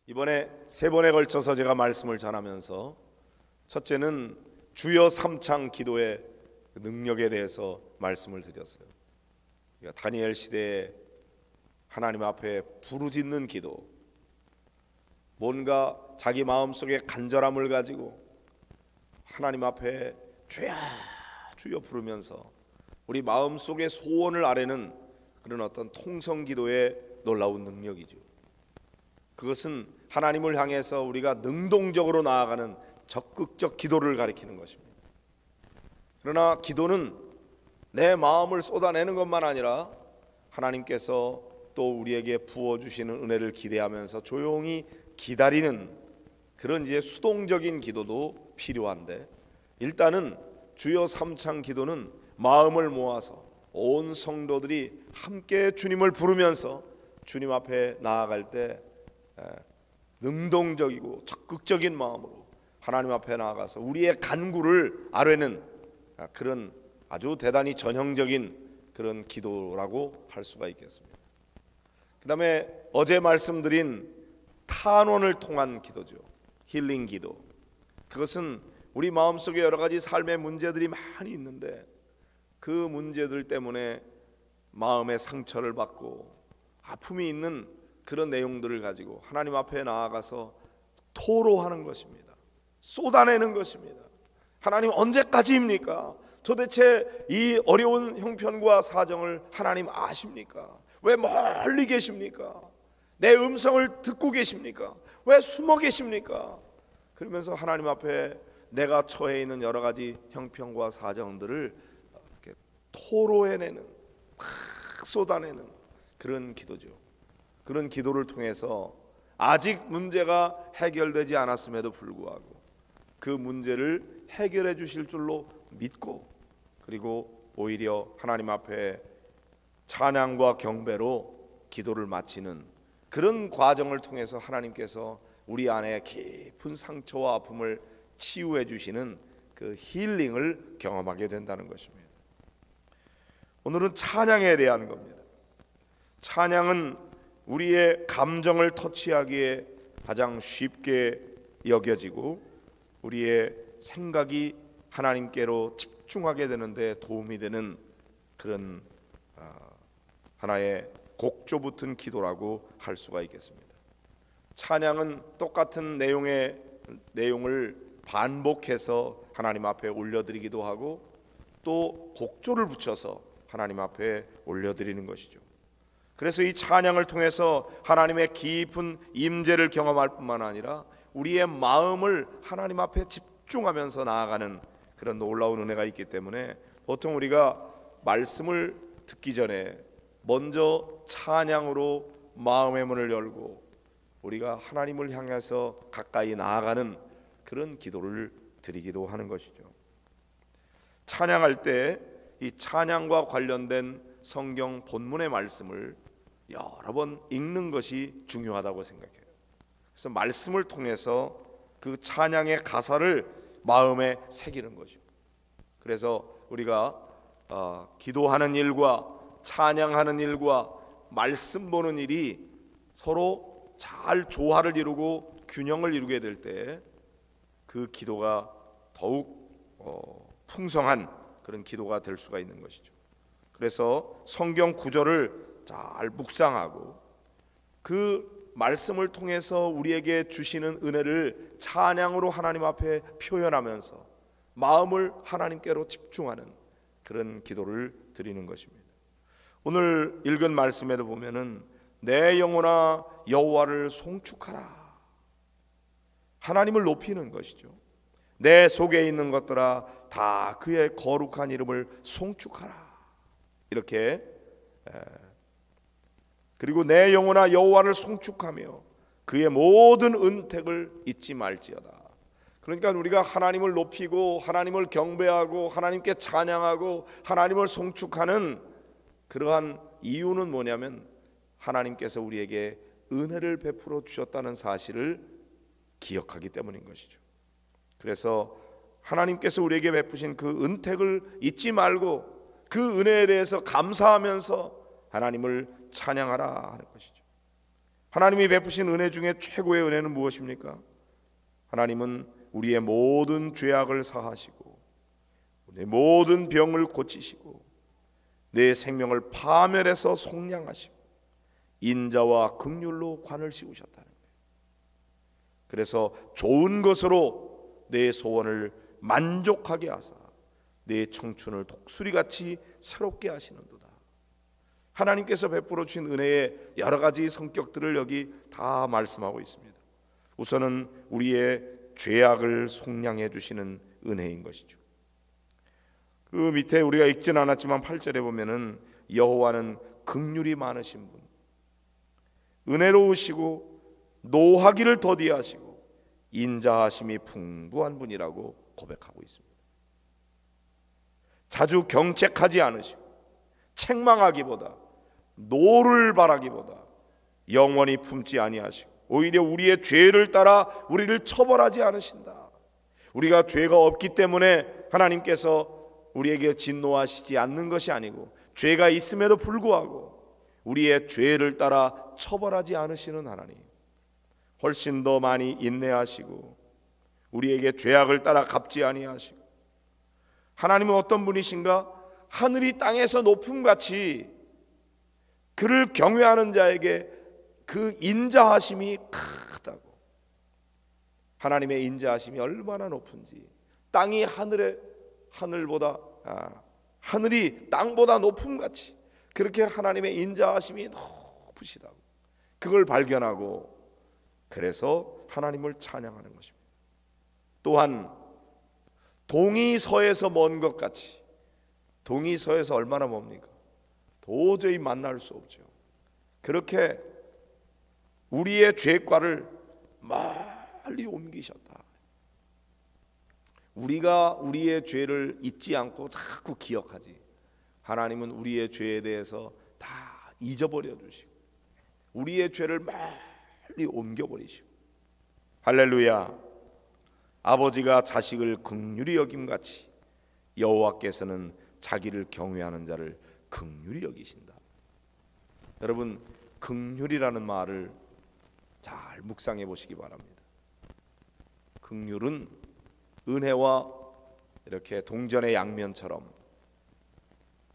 이번에 세 번에 걸쳐서 제가 말씀을 전하면서 첫째는 주여 삼창 기도의 능력에 대해서 말씀을 드렸어요. 다니엘 시대에 하나님 앞에 부르짖는 기도, 뭔가 자기 마음속에 간절함을 가지고 하나님 앞에 주여 주여 부르면서 우리 마음속의 소원을 아뢰는 그런 어떤 통성기도의 놀라운 능력이죠. 그것은 하나님을 향해서 우리가 능동적으로 나아가는 적극적 기도를 가리키는 것입니다. 그러나 기도는 내 마음을 쏟아내는 것만 아니라 하나님께서 또 우리에게 부어주시는 은혜를 기대하면서 조용히 기다리는 그런 이제 수동적인 기도도 필요한데, 일단은 주여 삼창 기도는 마음을 모아서 온 성도들이 함께 주님을 부르면서 주님 앞에 나아갈 때 능동적이고 적극적인 마음으로 하나님 앞에 나아가서 우리의 간구를 아뢰는 그런 아주 대단히 전형적인 그런 기도라고 할 수가 있겠습니다. 그 다음에 어제 말씀드린 탄원을 통한 기도죠. 힐링 기도. 그것은 우리 마음속에 여러 가지 삶의 문제들이 많이 있는데 그 문제들 때문에 마음의 상처를 받고 아픔이 있는 그런 내용들을 가지고 하나님 앞에 나아가서 토로하는 것입니다. 쏟아내는 것입니다. 하나님 언제까지입니까? 도대체 이 어려운 형편과 사정을 하나님 아십니까? 왜 멀리 계십니까? 내 음성을 듣고 계십니까? 왜 숨어 계십니까? 그러면서 하나님 앞에 내가 처해 있는 여러 가지 형편과 사정들을 이렇게 토로해내는, 막 쏟아내는 그런 기도죠. 그런 기도를 통해서 아직 문제가 해결되지 않았음에도 불구하고 그 문제를 해결해 주실 줄로 믿고, 그리고 오히려 하나님 앞에 찬양과 경배로 기도를 마치는 그런 과정을 통해서 하나님께서 우리 안에 깊은 상처와 아픔을 치유해 주시는 그 힐링을 경험하게 된다는 것입니다. 오늘은 찬양에 대한 겁니다. 찬양은 우리의 감정을 터치하기에 가장 쉽게 여겨지고 우리의 생각이 하나님께로 집중하게 되는데 도움이 되는 그런 하나의 곡조 붙은 기도라고 할 수가 있겠습니다. 찬양은 똑같은 내용을 반복해서 하나님 앞에 올려드리기도 하고 또 곡조를 붙여서 하나님 앞에 올려드리는 것이죠. 그래서 이 찬양을 통해서 하나님의 깊은 임재를 경험할 뿐만 아니라 우리의 마음을 하나님 앞에 집중하면서 나아가는 그런 놀라운 은혜가 있기 때문에 보통 우리가 말씀을 듣기 전에 먼저 찬양으로 마음의 문을 열고 우리가 하나님을 향해서 가까이 나아가는 그런 기도를 드리기도 하는 것이죠. 찬양할 때 이 찬양과 관련된 성경 본문의 말씀을 여러 번 읽는 것이 중요하다고 생각해요. 그래서 말씀을 통해서 그 찬양의 가사를 마음에 새기는 거죠. 그래서 우리가 기도하는 일과 찬양하는 일과 말씀 보는 일이 서로 잘 조화를 이루고 균형을 이루게 될 때 그 기도가 더욱 풍성한 그런 기도가 될 수가 있는 것이죠. 그래서 성경 구절을 잘 묵상하고 그 말씀을 통해서 우리에게 주시는 은혜를 찬양으로 하나님 앞에 표현하면서 마음을 하나님께로 집중하는 그런 기도를 드리는 것입니다. 오늘 읽은 말씀에도 보면은 내 영혼아 여호와를 송축하라. 하나님을 높이는 것이죠. 내 속에 있는 것들아 다 그의 거룩한 이름을 송축하라. 이렇게 그리고 내 영혼아 여호와를 송축하며 그의 모든 은택을 잊지 말지어다. 그러니까 우리가 하나님을 높이고 하나님을 경배하고 하나님께 찬양하고 하나님을 송축하는 그러한 이유는 뭐냐면 하나님께서 우리에게 은혜를 베풀어 주셨다는 사실을 기억하기 때문인 것이죠. 그래서 하나님께서 우리에게 베푸신 그 은택을 잊지 말고 그 은혜에 대해서 감사하면서 하나님을 찬양하라 하는 것이죠. 하나님이 베푸신 은혜 중에 최고의 은혜는 무엇입니까? 하나님은 우리의 모든 죄악을 사하시고 내 모든 병을 고치시고 내 생명을 파멸해서 속량하시고 인자와 긍휼로 관을 씌우셨다는 거예요. 그래서 좋은 것으로 내 소원을 만족하게 하사 내 청춘을 독수리같이 새롭게 하시는도다. 하나님께서 베풀어 주신 은혜의 여러 가지 성격들을 여기 다 말씀하고 있습니다. 우선은 우리의 죄악을 속량해 주시는 은혜인 것이죠. 그 밑에 우리가 읽진 않았지만 8절에 보면은 여호와는 긍휼이 많으신 분, 은혜로우시고 노하기를 더디하시고 인자하심이 풍부한 분이라고 고백하고 있습니다. 자주 경책하지 않으시고 책망하기보다 노를 바라기보다 영원히 품지 아니하시고 오히려 우리의 죄를 따라 우리를 처벌하지 않으신다. 우리가 죄가 없기 때문에 하나님께서 우리에게 진노하시지 않는 것이 아니고 죄가 있음에도 불구하고 우리의 죄를 따라 처벌하지 않으시는 하나님, 훨씬 더 많이 인내하시고 우리에게 죄악을 따라 갚지 아니하시고, 하나님은 어떤 분이신가? 하늘이 땅에서 높음같이 그를 경외하는 자에게 그 인자하심이 크다고. 하나님의 인자하심이 얼마나 높은지, 땅이 하늘보다 하늘이 땅보다 높음같이 그렇게 하나님의 인자하심이 높으시다고. 그걸 발견하고 그래서 하나님을 찬양하는 것입니다. 또한 동이 서에서 먼 것 같이, 동이 서에서 얼마나 멉니까? 도저히 만날 수 없죠. 그렇게 우리의 죄과를 멀리 옮기셨다. 우리가 우리의 죄를 잊지 않고 자꾸 기억하지, 하나님은 우리의 죄에 대해서 다 잊어버려 주시고 우리의 죄를 멀리 옮겨버리시고, 할렐루야. 아버지가 자식을 긍휼히 여김같이 여호와께서는 자기를 경외하는 자를 긍휼히 여기신다. 여러분, 긍휼이라는 말을 잘 묵상해 보시기 바랍니다. 긍휼은 은혜와 이렇게 동전의 양면처럼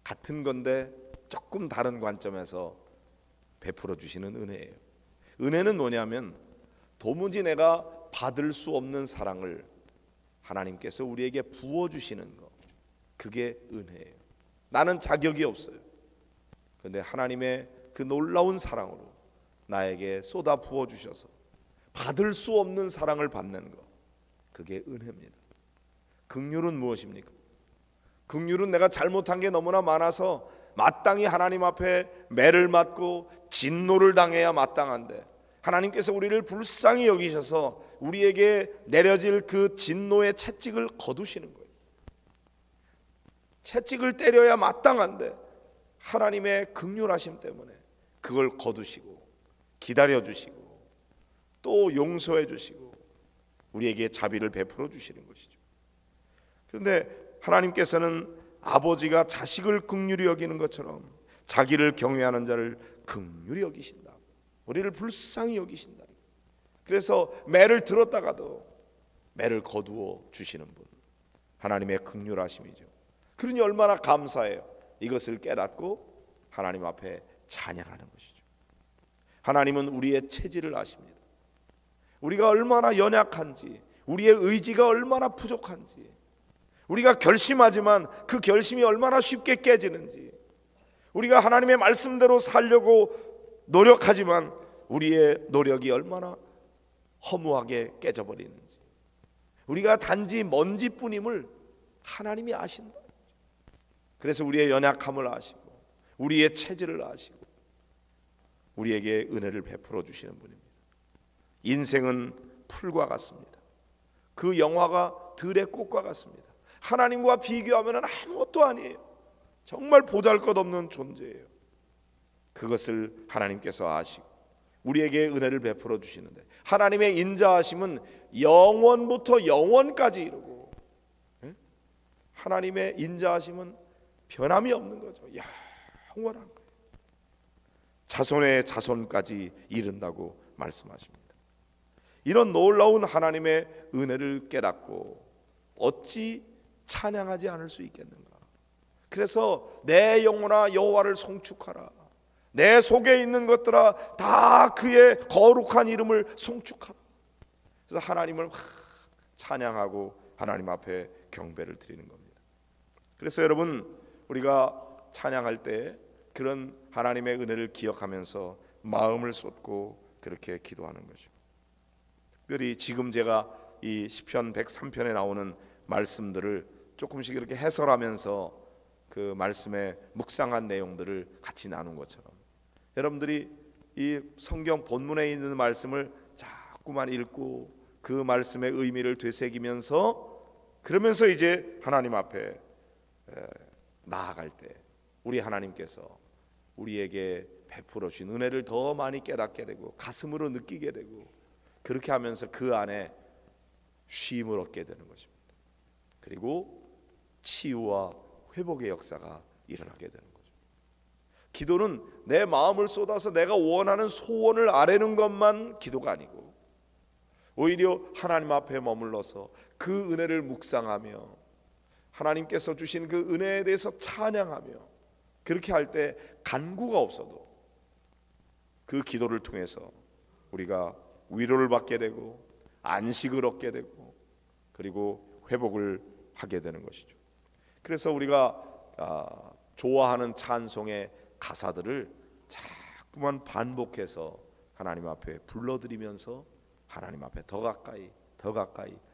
같은 건데 조금 다른 관점에서 베풀어 주시는 은혜예요. 은혜는 뭐냐면 도무지 내가 받을 수 없는 사랑을 하나님께서 우리에게 부어주시는 것, 그게 은혜예요. 나는 자격이 없어요. 그런데 하나님의 그 놀라운 사랑으로 나에게 쏟아 부어주셔서 받을 수 없는 사랑을 받는 것, 그게 은혜입니다. 긍휼은 무엇입니까? 긍휼은 내가 잘못한 게 너무나 많아서 마땅히 하나님 앞에 매를 맞고 진노를 당해야 마땅한데, 하나님께서 우리를 불쌍히 여기셔서 우리에게 내려질 그 진노의 채찍을 거두시는 거예요. 채찍을 때려야 마땅한데 하나님의 긍휼하심 때문에 그걸 거두시고 기다려주시고 또 용서해 주시고 우리에게 자비를 베풀어 주시는 것이죠. 그런데 하나님께서는 아버지가 자식을 긍휼히 여기는 것처럼 자기를 경외하는 자를 긍휼히 여기신다. 우리를 불쌍히 여기신다. 그래서 매를 들었다가도 매를 거두어 주시는 분, 하나님의 긍휼하심이죠. 그러니 얼마나 감사해요. 이것을 깨닫고 하나님 앞에 찬양하는 것이죠. 하나님은 우리의 체질을 아십니다. 우리가 얼마나 연약한지, 우리의 의지가 얼마나 부족한지, 우리가 결심하지만 그 결심이 얼마나 쉽게 깨지는지, 우리가 하나님의 말씀대로 살려고 노력하지만 우리의 노력이 얼마나 허무하게 깨져버리는지, 우리가 단지 먼지뿐임을 하나님이 아신다. 그래서 우리의 연약함을 아시고 우리의 체질을 아시고 우리에게 은혜를 베풀어 주시는 분입니다. 인생은 풀과 같습니다. 그 영화가 들의 꽃과 같습니다. 하나님과 비교하면 아무것도 아니에요. 정말 보잘것없는 존재예요. 그것을 하나님께서 아시고 우리에게 은혜를 베풀어 주시는데, 하나님의 인자하심은 영원부터 영원까지 이루고, 하나님의 인자하심은 변함이 없는 거죠. 영원한 거예요. 자손의 자손까지 이른다고 말씀하십니다. 이런 놀라운 하나님의 은혜를 깨닫고 어찌 찬양하지 않을 수 있겠는가? 그래서 내 영혼아 여호와를 송축하라. 내 속에 있는 것들아 다 그의 거룩한 이름을 송축하라. 그래서 하나님을 찬양하고 하나님 앞에 경배를 드리는 겁니다. 그래서 여러분, 우리가 찬양할 때 그런 하나님의 은혜를 기억하면서 마음을 쏟고 그렇게 기도하는 것이고, 특별히 지금 제가 이 시편 103편에 나오는 말씀들을 조금씩 이렇게 해설하면서 그 말씀의 묵상한 내용들을 같이 나눈 것처럼, 여러분들이 이 성경 본문에 있는 말씀을 자꾸만 읽고 그 말씀의 의미를 되새기면서, 그러면서 이제 하나님 앞에 나아갈 때 우리 하나님께서 우리에게 베풀어 주신 은혜를 더 많이 깨닫게 되고 가슴으로 느끼게 되고, 그렇게 하면서 그 안에 쉼을 얻게 되는 것입니다. 그리고 치유와 회복의 역사가 일어나게 되는 거죠. 기도는 내 마음을 쏟아서 내가 원하는 소원을 아뢰는 것만 기도가 아니고, 오히려 하나님 앞에 머물러서 그 은혜를 묵상하며 하나님께서 주신 그 은혜에 대해서 찬양하며, 그렇게 할 때 간구가 없어도 그 기도를 통해서 우리가 위로를 받게 되고 안식을 얻게 되고 그리고 회복을 하게 되는 것이죠. 그래서 우리가 좋아하는 찬송의 가사들을 자꾸만 반복해서 하나님 앞에 불러드리면서 하나님 앞에 더 가까이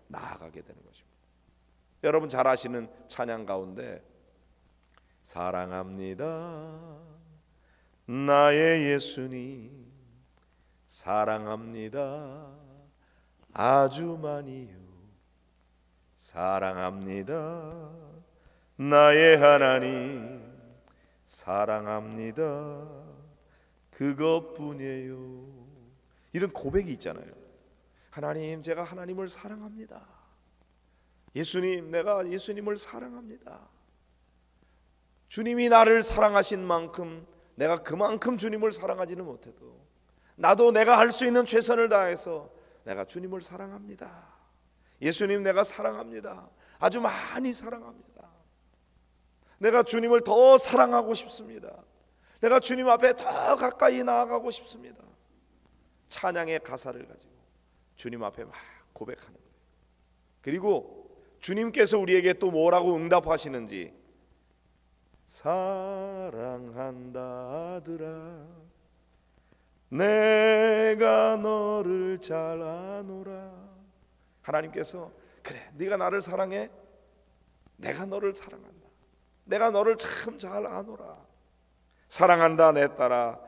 나아가게 되는 것입니다. 여러분 잘 아시는 찬양 가운데 사랑합니다 나의 예수님, 사랑합니다 아주 많이요, 사랑합니다 나의 하나님, 사랑합니다 그것뿐이에요. 이런 고백이 있잖아요. 하나님, 제가 하나님을 사랑합니다. 예수님, 내가 예수님을 사랑합니다. 주님이 나를 사랑하신 만큼 내가 그만큼 주님을 사랑하지는 못해도 나도 내가 할 수 있는 최선을 다해서 내가 주님을 사랑합니다. 예수님, 내가 사랑합니다. 아주 많이 사랑합니다. 내가 주님을 더 사랑하고 싶습니다. 내가 주님 앞에 더 가까이 나아가고 싶습니다. 찬양의 가사를 가지고 주님 앞에 막 고백하는 거예요. 그리고 주님께서 우리에게 또 뭐라고 응답하시는지, 사랑한다 아들아 내가 너를 잘 아노라. 하나님께서 그래, 네가 나를 사랑해? 내가 너를 사랑한다. 내가 너를 참 잘 아노라. 사랑한다 내 딸아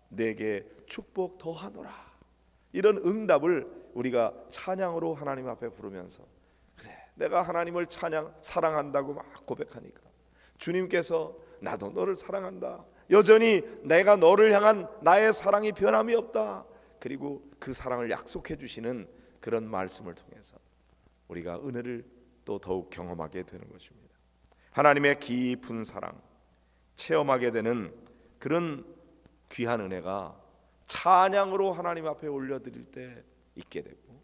내게 축복 더하노라. 이런 응답을 우리가 찬양으로 하나님 앞에 부르면서, 그래, 내가 하나님을 사랑한다고 막 고백하니까 주님께서 나도 너를 사랑한다, 여전히 내가 너를 향한 나의 사랑이 변함이 없다, 그리고 그 사랑을 약속해 주시는 그런 말씀을 통해서 우리가 은혜를 또 더욱 경험하게 되는 것입니다. 하나님의 깊은 사랑 체험하게 되는 그런 귀한 은혜가 찬양으로 하나님 앞에 올려드릴 때 있게 되고,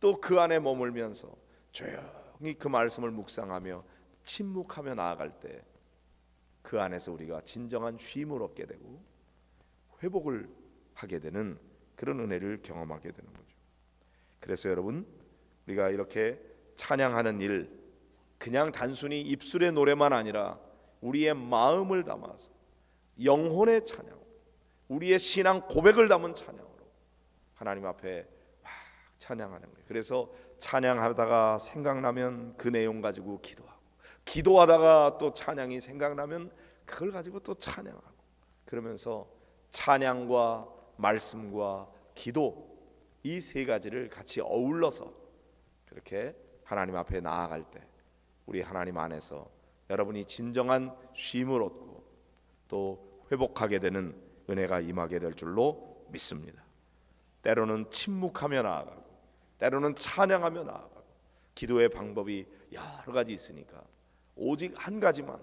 또 그 안에 머물면서 조용히 그 말씀을 묵상하며 침묵하며 나아갈 때 그 안에서 우리가 진정한 쉼을 얻게 되고 회복을 하게 되는 그런 은혜를 경험하게 되는 거죠. 그래서 여러분, 우리가 이렇게 찬양하는 일, 그냥 단순히 입술의 노래만 아니라 우리의 마음을 담아서 영혼의 찬양, 우리의 신앙 고백을 담은 찬양으로 하나님 앞에 막 찬양하는 거예요. 그래서 찬양하다가 생각나면 그 내용 가지고 기도하고, 기도하다가 또 찬양이 생각나면 그걸 가지고 또 찬양하고, 그러면서 찬양과 말씀과 기도, 이 세 가지를 같이 어울러서 그렇게 하나님 앞에 나아갈 때 우리 하나님 안에서 여러분이 진정한 쉼을 얻고 또 회복하게 되는 은혜가 임하게 될 줄로 믿습니다. 때로는 침묵하며 나아가고, 때로는 찬양하며 나아가고, 기도의 방법이 여러 가지 있으니까 오직 한 가지만,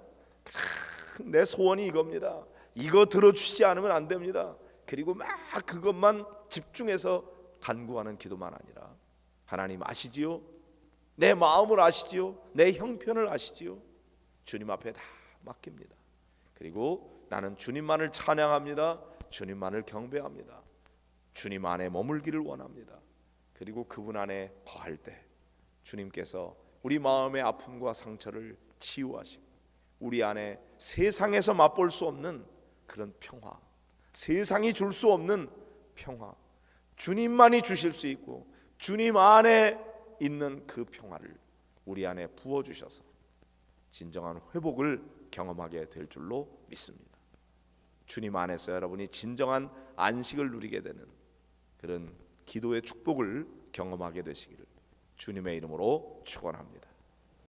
내 소원이 이겁니다, 이거 들어주시지 않으면 안 됩니다, 그리고 막 그것만 집중해서 간구하는 기도만 아니라 하나님 아시지요? 내 마음을 아시지요? 내 형편을 아시지요? 주님 앞에 다 맡깁니다. 그리고 나는 주님만을 찬양합니다. 주님만을 경배합니다. 주님 안에 머물기를 원합니다. 그리고 그분 안에 거할 때 주님께서 우리 마음의 아픔과 상처를 치유하시고 우리 안에 세상에서 맛볼 수 없는 그런 평화, 세상이 줄 수 없는 평화, 주님만이 주실 수 있고 주님 안에 있는 그 평화를 우리 안에 부어주셔서 진정한 회복을 경험하게 될 줄로 믿습니다. 주님 안에서 여러분이 진정한 안식을 누리게 되는 그런 기도의 축복을 경험하게 되시기를 주님의 이름으로 축원합니다.